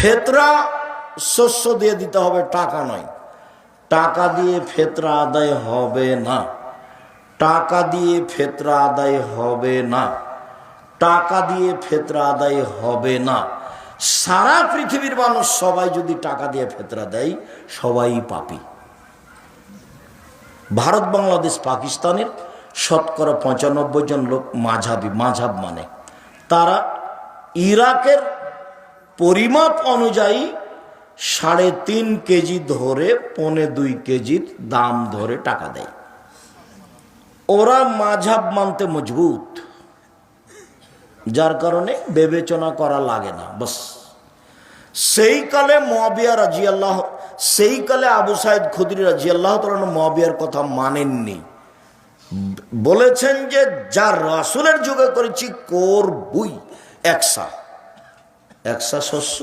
ফেতরা শস্য দিয়ে দিতে হবে, টাকা নয়। টাকা দিয়ে ফেতরা আদায় হবে না, টাকা দিয়ে ফেতরা আদায় হবে না, টাকা দিয়ে ফেতরা আদায় হবে না। সারা পৃথিবীর মানুষ সবাই যদি টাকা দিয়ে ফেতরা দেয়, সবাই পাপী। ভারত, বাংলাদেশ, পাকিস্তানের শতকরা 95 জন লোক মাঝাবি, মাঝাব মানে তারা ইরাকের পরিমাপ অনুযায়ী 3.5 কেজি ধরে 1.25 কেজির দাম ধরে টাকা দেয়। ওরা মাঝাব মানতে মজবুত, যার কারণে বিবেচনা করা লাগে না। বাস সেই কালে মুআবিয়া রাদিয়াল্লাহু, সেই কালে আবু সাইদ খুদরি রাদিয়াল্লাহু তাআলা মুআবিয়ার কথা মানেননি, বলেছেন যে যা রাসূলের যুগে করেছি করবই। একসা শস্য